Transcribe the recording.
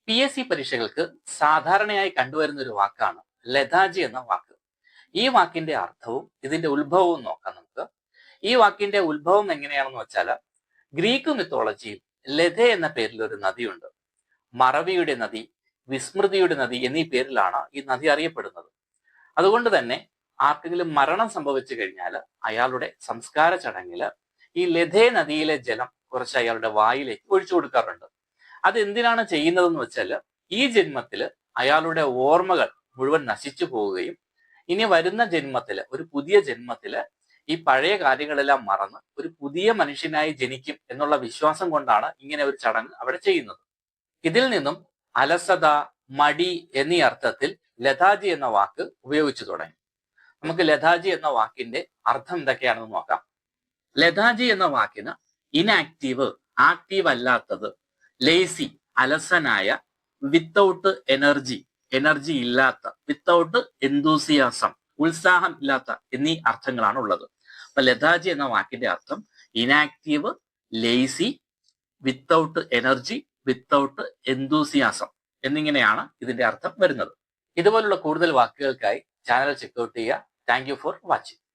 PSC പരീക്ഷകൾക്ക് സാധാരണയായി കണ്ടുവരുന്ന ഒരു വാക്കാണ് ലഥാജി എന്ന വാക്ക്. ഈ വാക്കിന്റെ അർത്ഥവും ഇതിന്റെ ഉത്ഭവവും നോക്കാം നമുക്ക്. ഈ വാക്കിന്റെ ഉത്ഭവം എങ്ങനെയാണെന്ന് വെച്ചാൽ, ഗ്രീക്ക് മിത്തോളജിയിൽ ലഥ എന്ന പേരിൽ ഒരു നദിയുണ്ട്. മറവിയുടെ നദി, വിസ്മൃതിയുടെ നദി എന്നീ പേരിലാണ് ഈ നദി അറിയപ്പെടുന്നത്. അതുകൊണ്ട് തന്നെ ആർക്കെങ്കിലും മരണം സംഭവിച്ചു കഴിഞ്ഞാൽ അയാളുടെ സംസ്കാര ചടങ്ങില് ഈ ലഥേ നദിയിലെ ജലം കുറച്ച് അയാളുടെ വായിലേക്ക് ഒഴിച്ചു കൊടുക്കാറുണ്ട്. അത് എന്തിനാണ് ചെയ്യുന്നതെന്ന് വെച്ചാൽ, ഈ ജന്മത്തില് അയാളുടെ ഓർമ്മകൾ മുഴുവൻ നശിച്ചു പോവുകയും ഇനി വരുന്ന ജന്മത്തില്, ഒരു പുതിയ ജന്മത്തില് ഈ പഴയ കാര്യങ്ങളെല്ലാം മറന്ന് ഒരു പുതിയ മനുഷ്യനായി ജനിക്കും എന്നുള്ള വിശ്വാസം കൊണ്ടാണ് ഇങ്ങനെ ഒരു ചടങ്ങ് അവിടെ ചെയ്യുന്നത്. ഇതിൽ നിന്നും അലസത, മടി എന്നീ അർത്ഥത്തിൽ ലഥാജി എന്ന വാക്ക് ഉപയോഗിച്ചു തുടങ്ങി. നമുക്ക് ലഥാജി എന്ന വാക്കിന്റെ അർത്ഥം എന്തൊക്കെയാണെന്ന് നോക്കാം. ലഥാജി എന്ന വാക്കിന് ഇനാക്റ്റീവ്, ആക്റ്റീവ് അല്ലാത്തത്, ലേസി അലസനായ, വിത്തൗട്ട് എനർജി, എനർജി ഇല്ലാത്ത, വിത്തൗട്ട് എന്തൂസിയാസം, ഉത്സാഹം ഇല്ലാത്ത എന്നീ അർത്ഥങ്ങളാണ് ഉള്ളത്. അപ്പൊ ലഥാജി എന്ന വാക്കിന്റെ അർത്ഥം inactive, lazy, without energy, without എന്തൂസിയാസം എന്നിങ്ങനെയാണ് ഇതിന്റെ അർത്ഥം വരുന്നത്. ഇതുപോലുള്ള കൂടുതൽ വാക്കുകൾക്കായി ചാനൽ ചെക്ക്ഔട്ട് ചെയ്യുക. Thank you for watching.